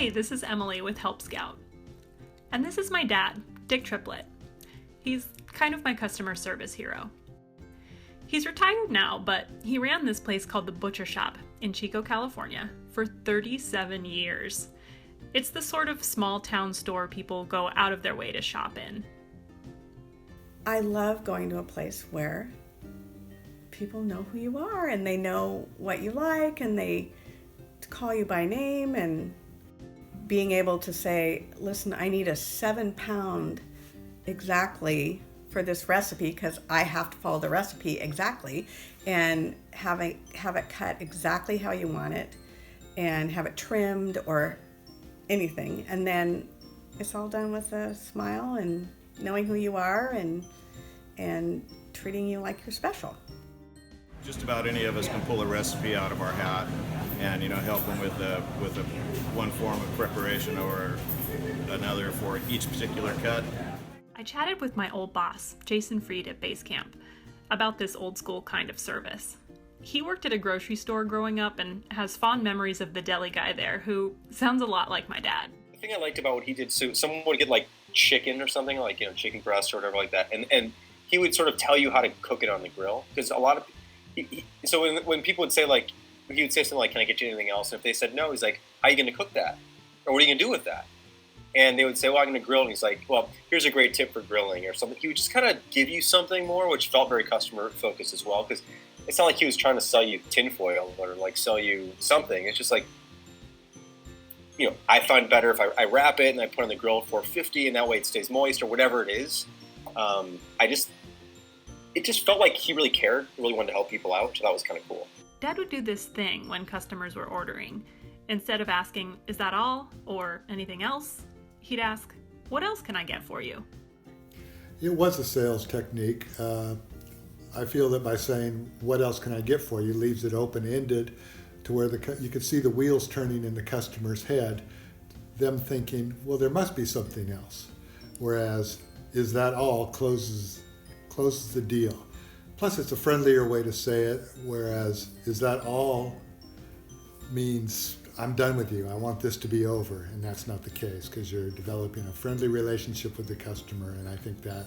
Hey, this is Emily with Help Scout. And this is my dad, Dick Triplett. He's kind of my customer service hero. He's retired now, but he ran this place called the Butcher Shop in Chico, California for 37 years. It's the sort of small town store people go out of their way to shop in. I love going to a place where people know who you are and they know what you like and they call you by name, and being able to say, listen, I need a 7-pound exactly for this recipe because I have to follow the recipe exactly, and have it cut exactly how you want it and have it trimmed or anything. And then it's all done with a smile and knowing who you are and treating you like you're special. Just about any of us can pull a recipe out of our hat and help them with one form of preparation or another for each particular cut. I chatted with my old boss, Jason Freed at Base Camp, about this old school kind of service. He worked at a grocery store growing up and has fond memories of the deli guy there, who sounds a lot like my dad. The thing I liked about what he did, so someone would get like chicken or something, like chicken breast or whatever like that, and he would sort of tell you how to cook it on the grill, because a lot of so when people would say, like, he would say something like, can I get you anything else? And if they said no, he's like, how are you going to cook that? Or what are you going to do with that? And they would say, well, I'm going to grill. And he's like, well, here's a great tip for grilling or something. He would just kind of give you something more, which felt very customer focused as well. Because it's not like he was trying to sell you tinfoil or like sell you something. It's just like, I find better if I wrap it and I put it on the grill at 450 and that way it stays moist or whatever it is. It just felt like he really cared, really wanted to help people out, which I thought was kind of cool. Dad would do this thing when customers were ordering. Instead of asking, is that all, or anything else, he'd ask, what else can I get for you? It was a sales technique. I feel that by saying, what else can I get for you, leaves it open-ended to where you could see the wheels turning in the customer's head, them thinking, well, there must be something else. Whereas, is that all, closes the deal. Plus, it's a friendlier way to say it, whereas is that all means I'm done with you, I want this to be over, and that's not the case because you're developing a friendly relationship with the customer, and I think that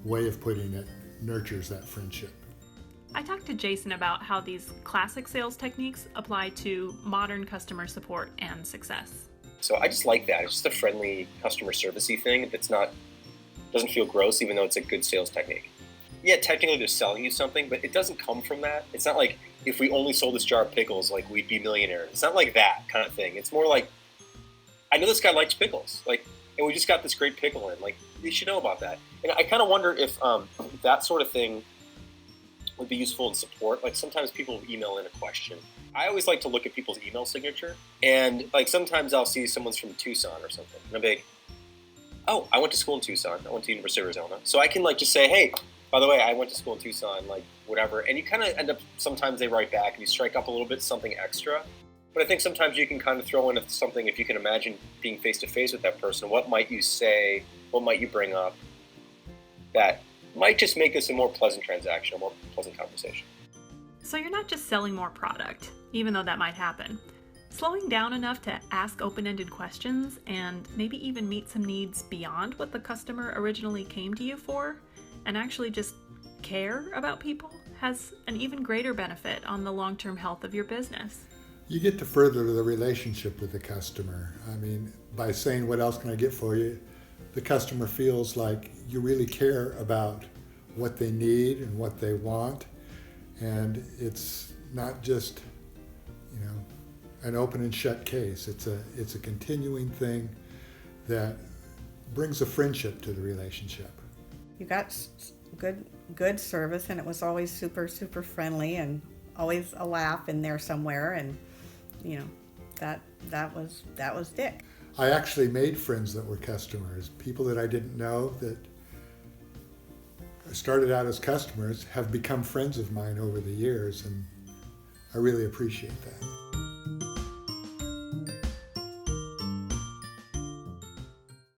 way of putting it nurtures that friendship. I talked to Jason about how these classic sales techniques apply to modern customer support and success. So I just like that. It's just a friendly customer service-y thing that's doesn't feel gross, even though it's a good sales technique. Yeah, technically they're selling you something, but it doesn't come from that. It's not like if we only sold this jar of pickles, like we'd be millionaires. It's not like that kind of thing. It's more like, I know this guy likes pickles, like, and we just got this great pickle in. Like, they should know about that. And I kind of wonder if that sort of thing would be useful in support. Like sometimes people email in a question. I always like to look at people's email signature, and like sometimes I'll see someone's from Tucson or something, and I'll be like, oh, I went to school in Tucson. I went to University of Arizona. So I can like just say, hey, by the way, I went to school in Tucson, like whatever. And you kind of end up, sometimes they write back and you strike up a little bit, something extra. But I think sometimes you can kind of throw in something, if you can imagine being face-to-face with that person, what might you say, what might you bring up that might just make this a more pleasant transaction, a more pleasant conversation. So you're not just selling more product, even though that might happen. Slowing down enough to ask open-ended questions and maybe even meet some needs beyond what the customer originally came to you for, and actually just care about people, has an even greater benefit on the long-term health of your business. You get to further the relationship with the customer. I mean, by saying, what else can I get for you, the customer feels like you really care about what they need and what they want. And it's not just, an open and shut case. It's a continuing thing that brings a friendship to the relationship. You got good service, and it was always super, super friendly, and always a laugh in there somewhere, and that was Dick. I actually made friends that were customers, people that I didn't know that started out as customers have become friends of mine over the years, and I really appreciate that.